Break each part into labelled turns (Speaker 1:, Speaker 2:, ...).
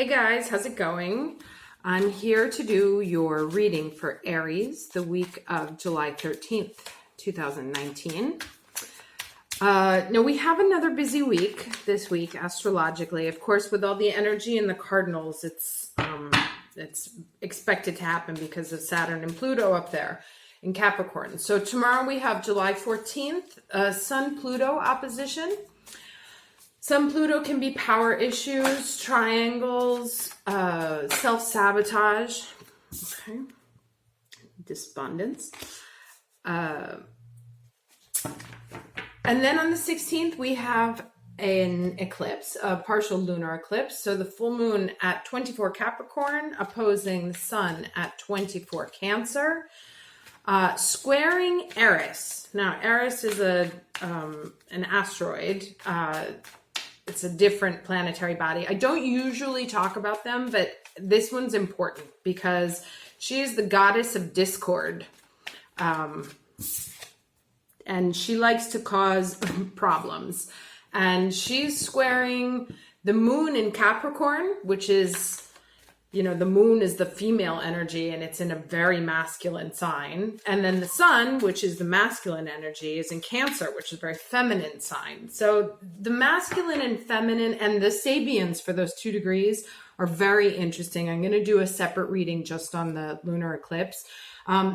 Speaker 1: Hey guys, how's it going? I'm here to do your reading for Aries, the week of July 13th, 2019. Now we have another busy week this week, astrologically. Of course, with all the energy in the cardinals, it's expected to happen because of Saturn and Pluto up there in Capricorn. So tomorrow we have July 14th, Sun-Pluto opposition. Some Pluto can be power issues, triangles, self-sabotage, okay, despondence. And then on the 16th, we have an eclipse, a partial lunar eclipse. So the full moon at 24 Capricorn opposing the sun at 24 Cancer, squaring Aries. Now, Aries is an asteroid. It's a different planetary body. I don't usually talk about them, but this one's important because she is the goddess of discord. And she likes to cause problems. And she's squaring the moon in Capricorn, which is, the moon is the female energy and it's in a very masculine sign. And then the sun, which is the masculine energy, is in Cancer, which is a very feminine sign. So the masculine and feminine and the Sabians for those 2 degrees are very interesting. I'm going to do a separate reading just on the lunar eclipse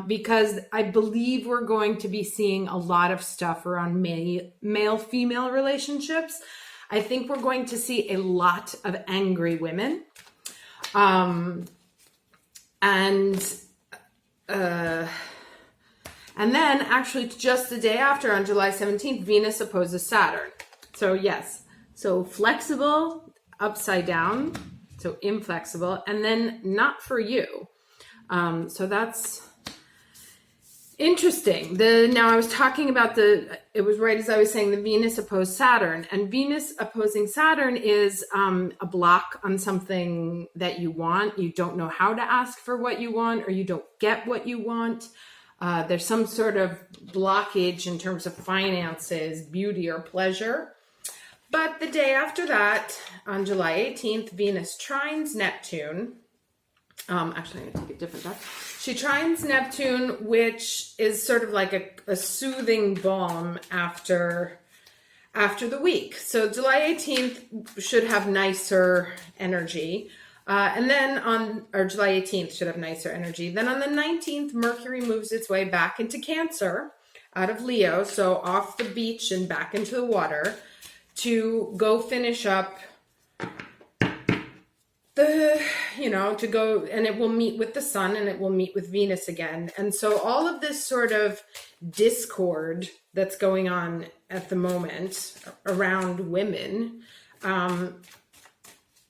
Speaker 1: because I believe we're going to be seeing a lot of stuff around male-female relationships. I think we're going to see a lot of angry women. And then actually just the day after on July 17th, Venus opposes Saturn. So yes, so flexible, upside down, so inflexible, and then not for you. So that's interesting. Now I was talking about it was right as I was saying, the Venus opposed Saturn, and Venus opposing Saturn is a block on something that you want. You don't know how to ask for what you want, or you don't get what you want. There's some sort of blockage in terms of finances, beauty, or pleasure. But the day after that, on July 18th, Venus trines Neptune. Actually, I'm going to take a different deck. She trines Neptune, which is sort of like a soothing balm after the week. So July 18th should have nicer energy. And then July 18th should have nicer energy. Then on the 19th, Mercury moves its way back into Cancer out of Leo. So off the beach and back into the water to go finish up to go, and it will meet with the sun and it will meet with Venus again. And so all of this sort of discord that's going on at the moment around women,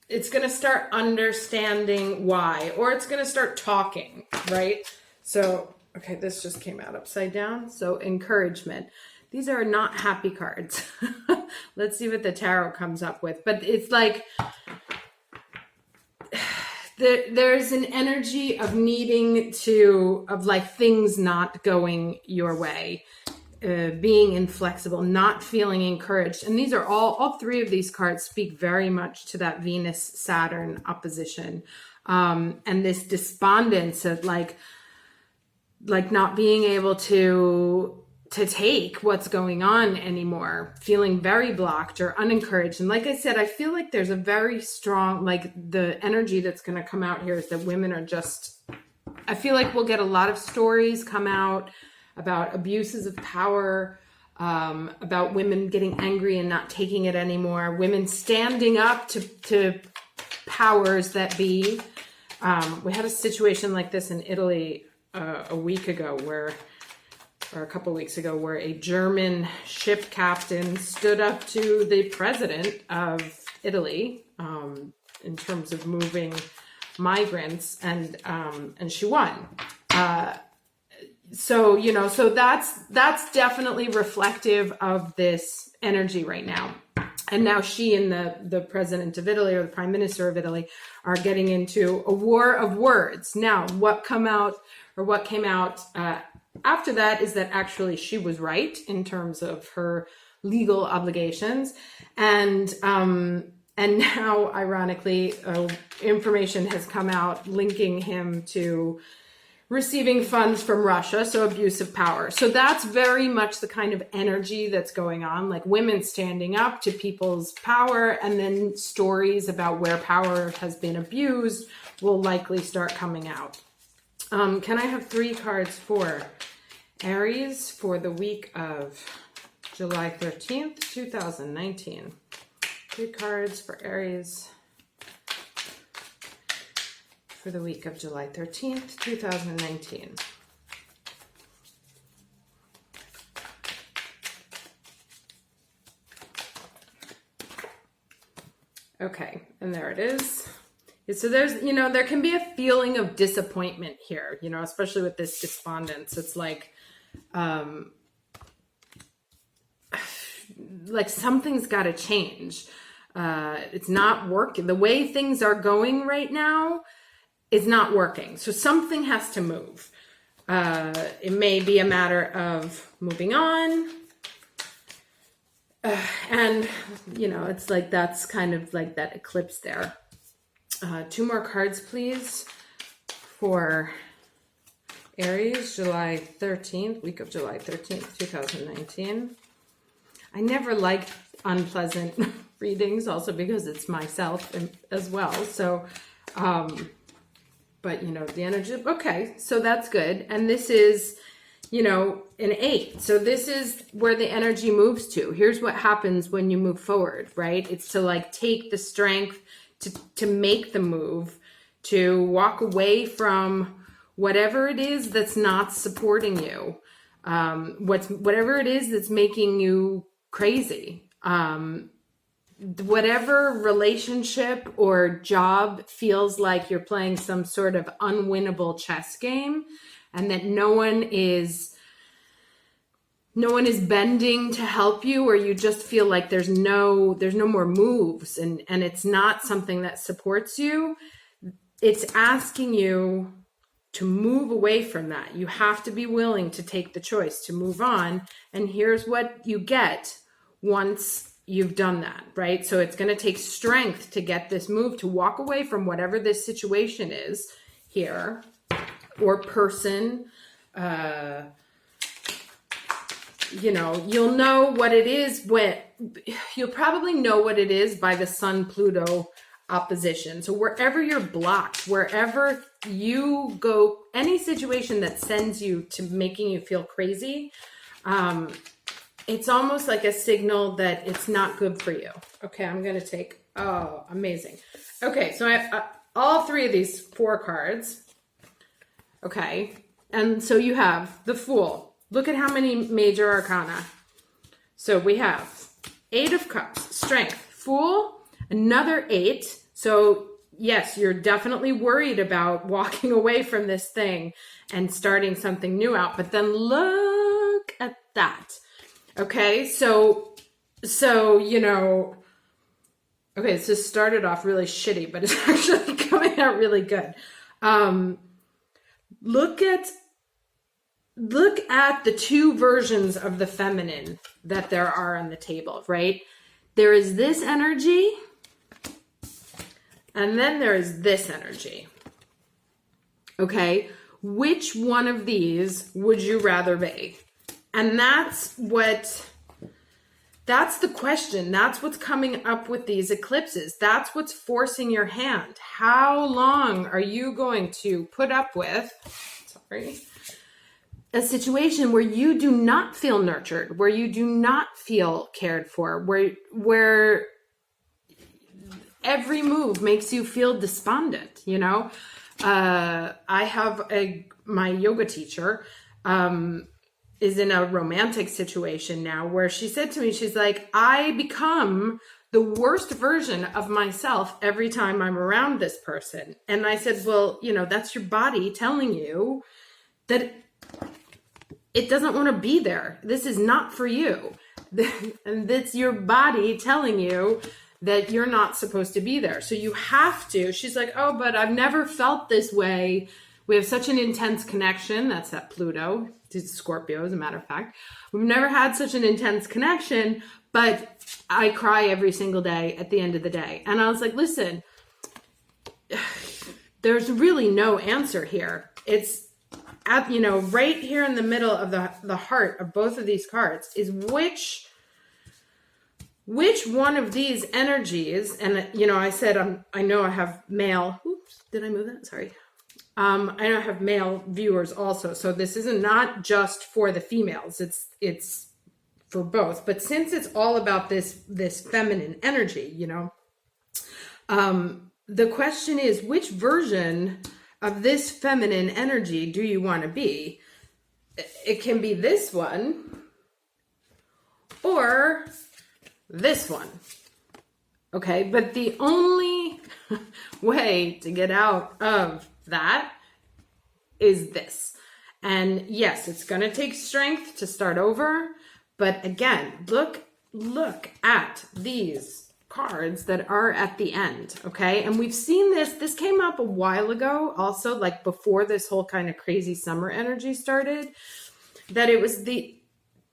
Speaker 1: it's going to start understanding why, or it's going to start talking, right? So, okay, this just came out upside down. So encouragement. These are not happy cards. Let's see what the tarot comes up with. But it's like, there's an energy of needing of things not going your way, being inflexible, not feeling encouraged. And these are all 3 of these cards speak very much to that Venus-Saturn opposition. And this despondence of like not being able to take what's going on anymore, feeling very blocked or unencouraged. And like I said, I feel like there's a very strong, the energy that's going to come out here is that women are I feel like we'll get a lot of stories come out about abuses of power, about women getting angry and not taking it anymore, women standing up to powers that be. We had a situation like this in Italy a week ago or a couple weeks ago, where a German ship captain stood up to the president of Italy in terms of moving migrants, and she won. So that's definitely reflective of this energy right now. And now she and the president of Italy, or the prime minister of Italy, are getting into a war of words. Now, what came out after that is that actually she was right in terms of her legal obligations, and And now, ironically, information has come out linking him to receiving funds from Russia, so abuse of power. So that's very much the kind of energy that's going on, like women standing up to people's power, and then stories about where power has been abused will likely start coming out. Can I have 3 cards for Aries for the week of July 13th, 2019? 3 cards for Aries for the week of July 13th, 2019. Okay, and there it is. So there's, there can be a feeling of disappointment here, especially with this despondence. It's like something's got to change. It's not working. The way things are going right now is not working. So something has to move. It may be a matter of moving on. And, it's like that's kind of like that eclipse there. 2 more cards, please, for Aries, July 13th, week of July 13th, 2019. I never like unpleasant readings, also because it's myself as well. So, but the energy, okay, so that's good. And this is, an 8. So this is where the energy moves to. Here's what happens when you move forward, right? It's to like take the strength to make the move, to walk away from whatever it is that's not supporting you. Whatever it is that's making you crazy. Whatever relationship or job feels like you're playing some sort of unwinnable chess game, and that no one is bending to help you, or you just feel like there's no more moves, and it's not something that supports you. It's asking you to move away from that. You have to be willing to take the choice to move on. And here's what you get once you've done that, right? So it's going to take strength to get this move, to walk away from whatever this situation is here, or person. You'll know what it is you'll probably know what it is by the Sun-Pluto opposition. So wherever you're blocked, wherever you go, any situation that sends you to making you feel crazy, it's almost like a signal that it's not good for you. Okay, I'm going to take, amazing. Okay, so I all 3 of these 4 cards. Okay, and so you have the Fool. Look at how many major arcana. So we have 8 of Cups, Strength, Fool, another 8. So yes, you're definitely worried about walking away from this thing and starting something new out. But then look at that. Okay, so okay, so this started off really shitty, but it's actually coming out really good. Look at the 2 versions of the feminine that there are on the table, right? There is this energy, and then there is this energy. Okay, which one of these would you rather be? And that's the question. That's what's coming up with these eclipses. That's what's forcing your hand. How long are you going to put up with, a situation where you do not feel nurtured, where you do not feel cared for, where every move makes you feel despondent, I have my yoga teacher, is in a romantic situation now where she said to me, she's like, I become the worst version of myself every time I'm around this person. And I said, well, that's your body telling you that it doesn't want to be there. This is not for you. And that's your body telling you that you're not supposed to be there. So you have to. She's like, oh, but I've never felt this way. We have such an intense connection. That's that Pluto. It's Scorpio, as a matter of fact. We've never had such an intense connection, but I cry every single day at the end of the day. And I was like, listen, there's really no answer here. It's at, right here in the middle of the heart of both of these cards is which one of these energies, and I said, I know I have male, oops, did I move that? Sorry. I know I have male viewers also. So this is not just for the females. It's for both. But since it's all about this feminine energy, the question is, which version of this feminine energy do you want to be? It can be this one or this one. Okay, but the only way to get out of that is this. And yes, it's going to take strength to start over. But again, look at these cards that are at the end, okay? And we've seen this came up a while ago also, like before this whole kind of crazy summer energy started, that it was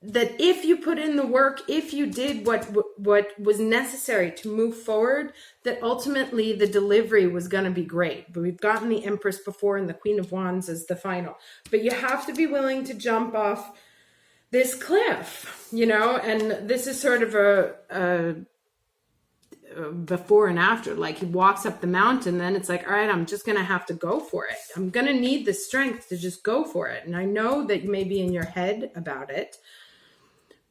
Speaker 1: that if you put in the work, if you did what was necessary to move forward, that ultimately the delivery was going to be great. But we've gotten the Empress before and the Queen of Wands as the final. But you have to be willing to jump off this cliff, and this is sort of a before and after. Like he walks up the mountain, then it's like, all right, I'm just going to have to go for it. I'm going to need the strength to just go for it. And I know that you may be in your head about it,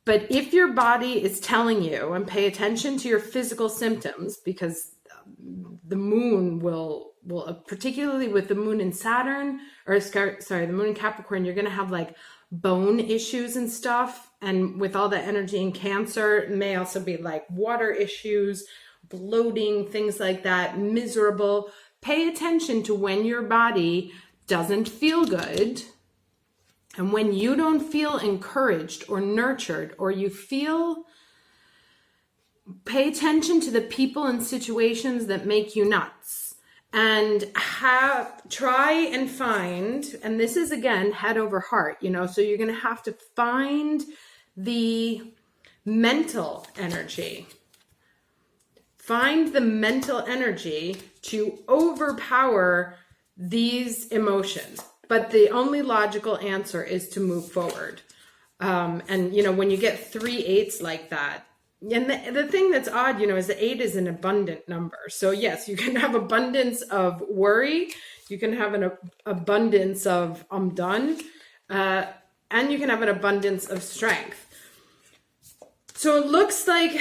Speaker 1: but if your body is telling you, and pay attention to your physical symptoms, because the moon will particularly with the moon in Saturn, or sorry, the moon in Capricorn, you're going to have like bone issues and stuff. And with all the energy in Cancer, it may also be like water issues, bloating, things like that, miserable. Pay attention to when your body doesn't feel good. And when you don't feel encouraged or nurtured, or you feel, pay attention to the people and situations that make you nuts. And try and find, and this is again, head over heart, so you're going to have to find the mental energy. Find the mental energy to overpower these emotions. But the only logical answer is to move forward. And, when you get 3 8s like that, and the thing that's odd, is the 8 is an abundant number. So yes, you can have abundance of worry. You can have an abundance of I'm done. And you can have an abundance of strength. So it looks like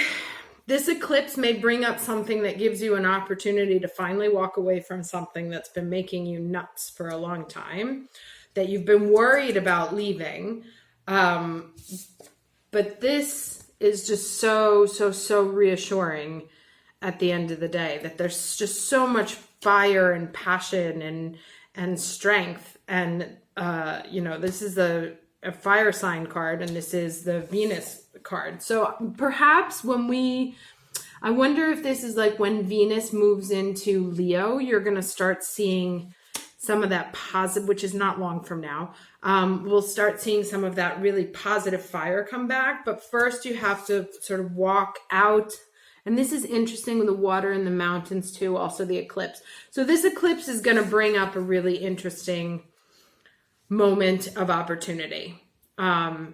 Speaker 1: this eclipse may bring up something that gives you an opportunity to finally walk away from something that's been making you nuts for a long time, that you've been worried about leaving. But this is just so reassuring at the end of the day, that there's just so much fire and passion and strength. And, this is a fire sign card, and this is the Venus card. So perhaps I wonder if this is like when Venus moves into Leo, you're going to start seeing some of that positive, which is not long from now. We'll start seeing some of that really positive fire come back. But first you have to sort of walk out. And this is interesting with the water in the mountains too, also the eclipse. So this eclipse is going to bring up a really interesting moment of opportunity. And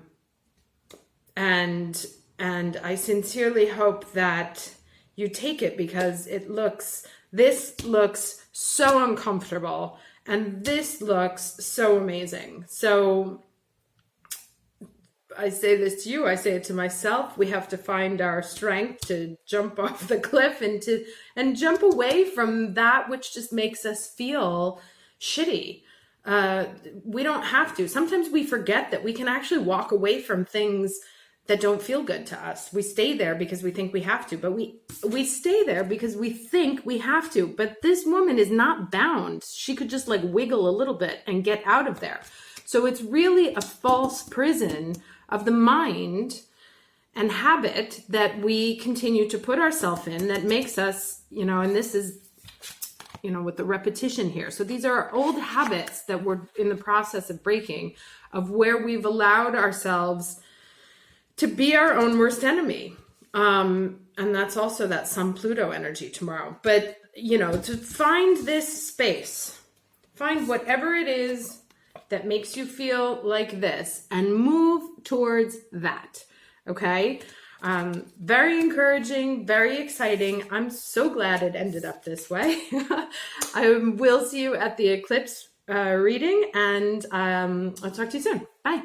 Speaker 1: I sincerely hope that you take it, because this looks so uncomfortable, and this looks so amazing. So I say this to you, I say it to myself. We have to find our strength to jump off the cliff and jump away from that which just makes us feel shitty. We don't have to. Sometimes we forget that we can actually walk away from things that don't feel good to us. We stay there because we think we have to, but we stay there because we think we have to. But this woman is not bound. She could just like wiggle a little bit and get out of there. So it's really a false prison of the mind and habit that we continue to put ourselves in that makes us, and this is, with the repetition here. So these are old habits that we're in the process of breaking, of where we've allowed ourselves to be our own worst enemy. And that's also that Sun Pluto energy tomorrow. But, you know, to find this space, find whatever it is that makes you feel like this and move towards that. Okay. Very encouraging, very exciting. I'm so glad it ended up this way. I will see you at the eclipse reading, and I'll talk to you soon. Bye.